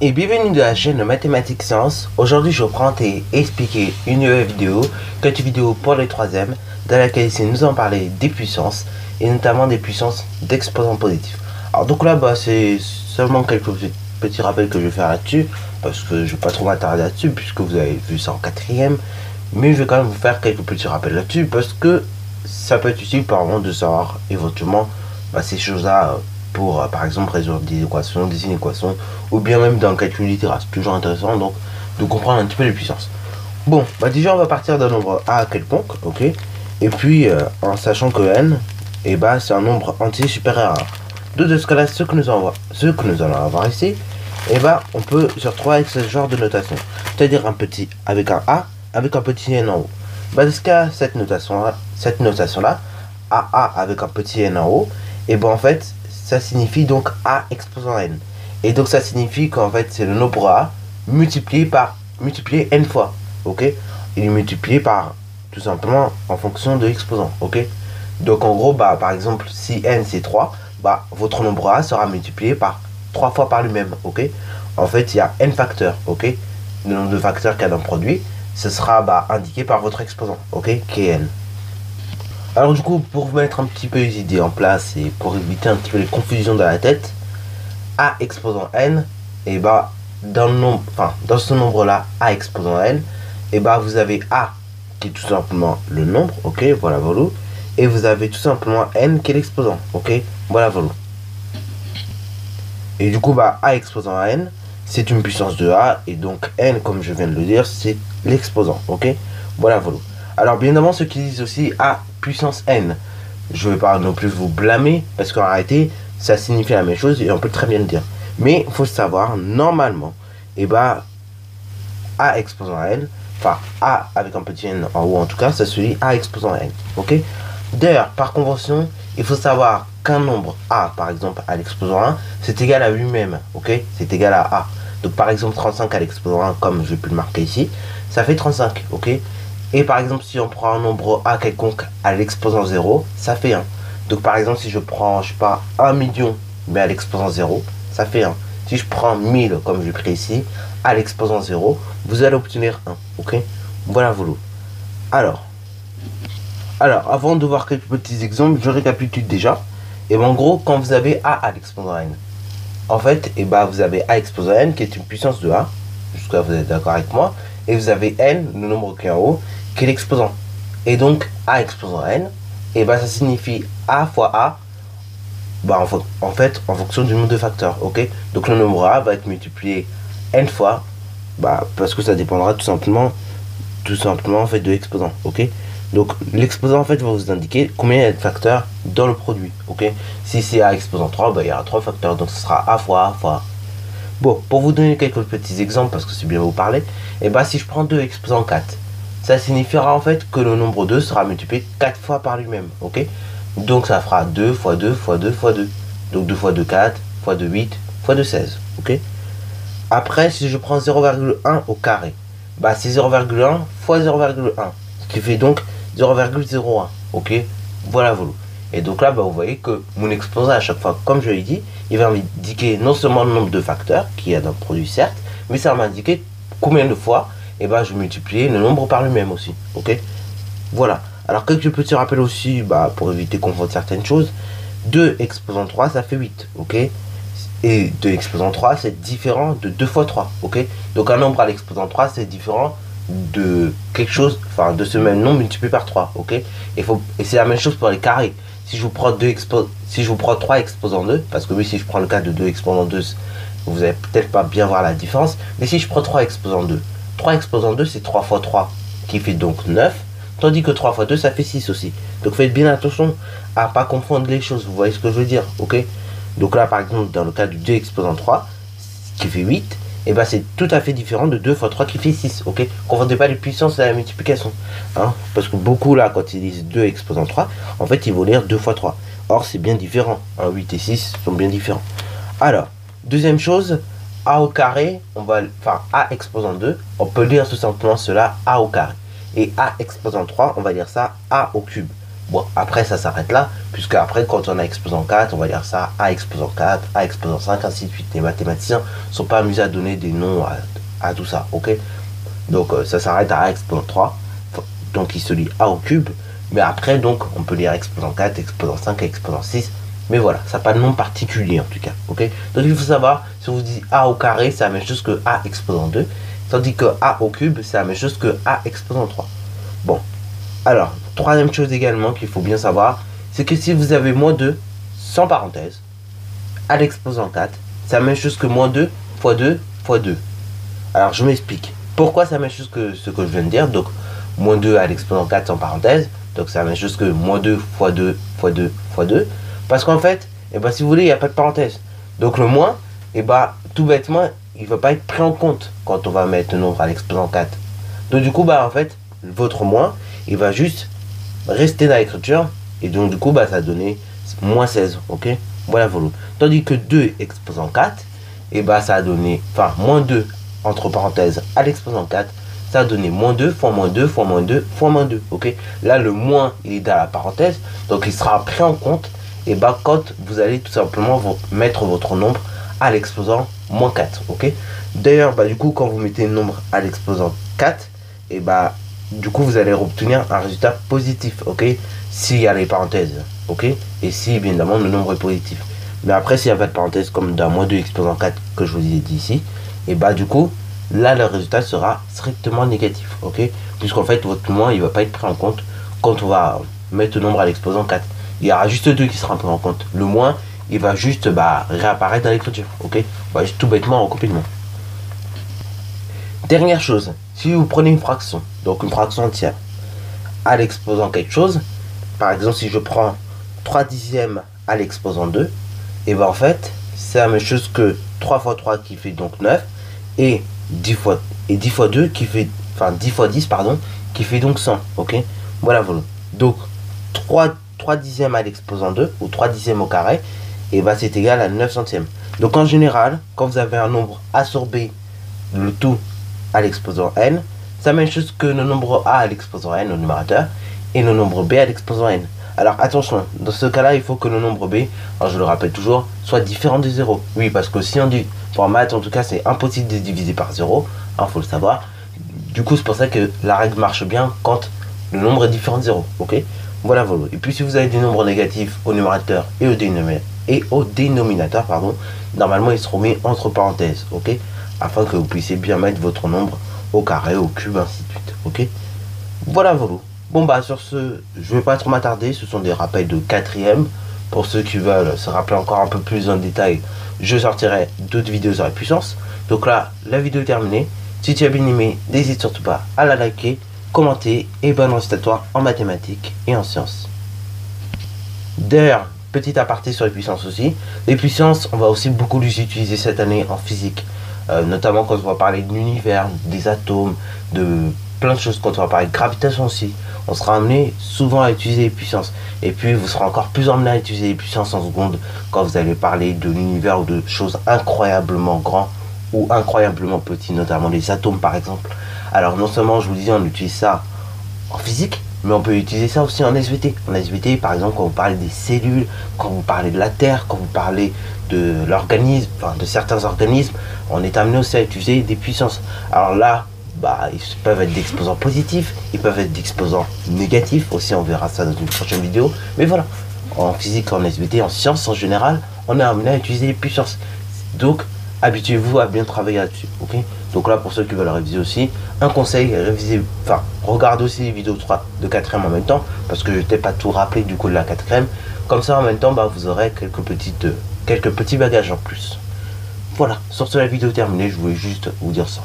Et bienvenue dans la chaîne Mathématiques Sciences. Aujourd'hui je reprends et expliquer une nouvelle vidéo, vidéo pour les troisièmes, dans laquelle ici nous allons parler des puissances, et notamment des puissances d'exposants positifs. Alors donc là c'est seulement quelques petits rappels que je vais faire là-dessus, parce que je ne vais pas trop m'attarder là-dessus, puisque vous avez vu ça en quatrième, mais je vais quand même vous faire quelques petits rappels là-dessus, parce que ça peut être utile par moment de savoir éventuellement ces choses-là, pour par exemple résoudre des équations, des inéquations, ou bien même dans le calcul littéral. C'est toujours intéressant donc de comprendre un petit peu les puissances. Bon, déjà on va partir d'un nombre a quelconque, ok, et puis en sachant que n, c'est un nombre entier supérieur à 1. Donc de ce cas-là, ce que nous allons avoir ici, on peut se retrouver avec ce genre de notation, c'est-à-dire un petit avec un a, avec un petit n en haut. Dans ce cas, cette notation-là, a avec un petit n en haut, en fait, ça signifie donc a exposant n. Et donc ça signifie qu'en fait c'est le nombre a multiplié n fois, ok. Il est multiplié par tout simplement en fonction de l'exposant, ok. Donc en gros, par exemple, si n c'est 3, votre nombre a sera multiplié par 3 fois par lui-même, ok. En fait, il y a n facteurs, ok. Le nombre de facteurs qu'il y a dans le produit, ce sera indiqué par votre exposant, ok, qui est n. Alors du coup, pour vous mettre un petit peu les idées en place et pour éviter un petit peu les confusions dans la tête, a exposant n, dans ce nombre-là, a exposant n, vous avez a qui est tout simplement le nombre, ok, voilà, voilà, et vous avez tout simplement n qui est l'exposant, ok, voilà, voilà. Et du coup, a exposant n, c'est une puissance de a, et donc n, comme je viens de le dire, c'est l'exposant, ok, voilà, voilà. Alors bien évidemment, ceux qui disent aussi a puissance n, je ne vais pas non plus vous blâmer, parce qu'en réalité, ça signifie la même chose, et on peut très bien le dire. Mais il faut savoir, normalement, a exposant n, enfin a avec un petit n en haut en tout cas, ça se lit a exposant n, ok. D'ailleurs, par convention, il faut savoir qu'un nombre a, par exemple, à l'exposant 1, c'est égal à lui-même, ok, c'est égal à a. Donc par exemple 35 à l'exposant 1, comme je peux le marquer ici, ça fait 35, ok. Et par exemple, si on prend un nombre a quelconque à l'exposant 0, ça fait 1. Donc par exemple, si je prends, je sais pas, 1 million, mais à l'exposant 0, ça fait 1. Si je prends 1000, comme je l'ai pris ici, à l'exposant 0, vous allez obtenir 1. Ok. Voilà, voilà. Alors, avant de voir quelques petits exemples, je récapitule déjà. En gros, quand vous avez a à l'exposant n, en fait, vous avez a exposant n qui est une puissance de a. Jusqu'à vous êtes d'accord avec moi. Et vous avez n, le nombre qui est en haut, qui est l'exposant. Et donc, a exposant n, ça signifie a fois a, en fait, en fonction du nombre de facteurs, ok. Donc, le nombre a va être multiplié n fois, parce que ça dépendra tout simplement en fait de l'exposant, ok. Donc, l'exposant en fait va vous indiquer combien il y a de facteurs dans le produit, ok. Si c'est a exposant 3, il y aura 3 facteurs, donc ce sera a fois a fois a. Bon, pour vous donner quelques petits exemples, parce que c'est bien vous parler, si je prends 2 exposant 4, ça signifiera en fait que le nombre 2 sera multiplié 4 fois par lui-même, ok. Donc ça fera 2 fois 2 fois 2 fois 2. Donc 2 fois 2, 4, fois 2, 8, fois 2, 16, ok. Après, si je prends 0,1 au carré, c'est 0,1 fois 0,1, ce qui fait donc 0,01, ok. Voilà, voilà. Et donc là, vous voyez que mon exposant à chaque fois, comme je l'ai dit, il va m'indiquer non seulement le nombre de facteurs qu'il y a dans le produit, certes, mais ça va m'indiquer combien de fois je multiplie le nombre par lui-même aussi, ok. Voilà. Alors quelques petits rappels aussi, pour éviter qu'on fasse certaines choses. 2 exposant 3, ça fait 8, ok. Et 2 exposant 3, c'est différent de 2 fois 3, ok. Donc un nombre à l'exposant 3, c'est différent de quelque chose, de ce même nombre multiplié par 3, ok. Et c'est la même chose pour les carrés. Si je vous prends 3 exposant 2, parce que oui, si je prends le cas de 2 exposant 2, vous allez peut-être pas bien voir la différence, mais si je prends 3 exposant 2, 3 exposant 2, c'est 3 fois 3, qui fait donc 9, tandis que 3 fois 2, ça fait 6 aussi. Donc faites bien attention à pas confondre les choses, vous voyez ce que je veux dire, ok. Donc là, par exemple, dans le cas du 2 exposant 3, qui fait 8, c'est tout à fait différent de 2 fois 3 qui fait 6, ok. Ne confondez pas les puissances et la multiplication, hein, parce que beaucoup là, quand ils disent 2 exposant 3, en fait, ils vont lire 2 fois 3. Or, c'est bien différent, 8 et 6 sont bien différents. Alors, deuxième chose, a au carré, a exposant 2, on peut lire tout simplement cela a au carré. Et a exposant 3, on va lire ça a au cube. Bon, après, ça s'arrête là, puisque après, quand on a exposant 4, on va dire ça A exposant 4, A exposant 5, ainsi de suite. Les mathématiciens ne sont pas amusés à donner des noms à tout ça, ok? Donc, ça s'arrête à A exposant 3, donc il se lit A au cube, mais après, donc, on peut lire exposant 4, exposant 5, exposant 6, mais voilà, ça n'a pas de nom particulier en tout cas, ok? Donc, il faut savoir, si on vous dit A au carré, c'est la même chose que A exposant 2, tandis que A au cube, c'est la même chose que A exposant 3. Bon, alors, troisième chose également qu'il faut bien savoir, c'est que si vous avez moins 2, sans parenthèse, à l'exposant 4, c'est la même chose que moins 2 fois 2 fois 2. Alors, je m'explique. Pourquoi c'est la même chose que ce que je viens de dire? Donc, moins 2 à l'exposant 4 sans parenthèse, donc c'est la même chose que moins 2 fois 2 fois 2 fois 2. Parce qu'en fait, eh ben, si vous voulez, il n'y a pas de parenthèse. Donc, le moins, eh ben, tout bêtement, il ne va pas être pris en compte quand on va mettre le nombre à l'exposant 4. Donc, du coup, bah, en fait, votre moins, il va juste rester dans l'écriture, et donc du coup bah, ça a donné moins 16, ok, voilà, voilà. Tandis que 2 exposant 4, et bah ça a donné, enfin moins 2 entre parenthèses à l'exposant 4, ça a donné moins 2 fois moins 2 fois moins 2 fois moins 2, ok. Là le moins il est dans la parenthèse, donc il sera pris en compte, et bah quand vous allez tout simplement mettre votre nombre à l'exposant moins 4, ok. D'ailleurs bah du coup quand vous mettez le nombre à l'exposant 4, et bah du coup vous allez obtenir un résultat positif, ok, s'il y a les parenthèses, ok, et si évidemment le nombre est positif. Mais après s'il n'y a pas de parenthèse comme dans moins 2 exposant 4 que je vous ai dit ici, et bah du coup là le résultat sera strictement négatif, ok, puisqu'en fait votre moins il va pas être pris en compte quand on va mettre le nombre à l'exposant 4. Il y aura juste 2 qui sera pris en compte, le moins il va juste réapparaître dans l'écriture, ok, on va juste tout bêtement recopier le moins. Dernière chose, si vous prenez une fraction, donc une fraction entière, à l'exposant quelque chose, par exemple si je prends 3 dixièmes à l'exposant 2, et bien en fait, c'est la même chose que 3 fois 3 qui fait donc 9, et 10 fois 2 qui fait, enfin 10 fois 10 pardon, qui fait donc 100, ok. Voilà, voilà. Donc 3 dixièmes à l'exposant 2, ou 3 dixièmes au carré, et bien c'est égal à 9 centièmes. Donc en général, quand vous avez un nombre A sur B, le tout à l'exposant n, c'est la même chose que le nombre a à l'exposant n au numérateur et le nombre b à l'exposant n. Alors attention, dans ce cas-là, il faut que le nombre b, alors je le rappelle toujours, soit différent de 0. Oui, parce que si on dit, pour maths en tout cas, c'est impossible de diviser par 0, il faut le savoir. Du coup, c'est pour ça que la règle marche bien quand le nombre est différent de 0, ok. Voilà, voilà. Et puis si vous avez des nombres négatifs au numérateur et au dénominateur, pardon, normalement ils seront mis entre parenthèses, ok, afin que vous puissiez bien mettre votre nombre au carré, au cube, ainsi de suite, ok. Voilà, voilà. Bon bah sur ce, je vais pas trop m'attarder, ce sont des rappels de quatrième. Pour ceux qui veulent se rappeler encore un peu plus en détail, je sortirai d'autres vidéos sur la puissance. Donc là, la vidéo est terminée. Si tu as bien aimé, n'hésite surtout pas à la liker, commenter et bonne réussite à toi en mathématiques et en sciences. D'ailleurs, petit aparté sur les puissances aussi. Les puissances, on va aussi beaucoup les utiliser cette année en physique. Notamment quand on va parler de l'univers, des atomes, de plein de choses. Quand on va parler de gravitation aussi, on sera amené souvent à utiliser les puissances. Et puis vous serez encore plus amené à utiliser les puissances en seconde quand vous allez parler de l'univers ou de choses incroyablement grands ou incroyablement petits, notamment les atomes par exemple. Alors non seulement je vous disais on utilise ça en physique, mais on peut utiliser ça aussi en SVT. En SVT, par exemple, quand vous parlez des cellules, quand vous parlez de la Terre, quand vous parlez de l'organisme, enfin de certains organismes, on est amené aussi à utiliser des puissances. Alors là, bah, ils peuvent être d'exposants positifs, ils peuvent être d'exposants négatifs aussi, on verra ça dans une prochaine vidéo. Mais voilà, en physique, en SVT, en sciences en général, on est amené à utiliser les puissances. Donc, habituez-vous à bien travailler là-dessus, ok. Donc là, pour ceux qui veulent réviser aussi, un conseil, réviser, enfin, regardez aussi les vidéos 3 de 4ème en même temps, parce que je t'ai pas tout rappelé du coup de la 4ème. Comme ça, en même temps, bah, vous aurez quelques petits bagages en plus. Voilà, sur ce, la vidéo terminée, je voulais juste vous dire ça.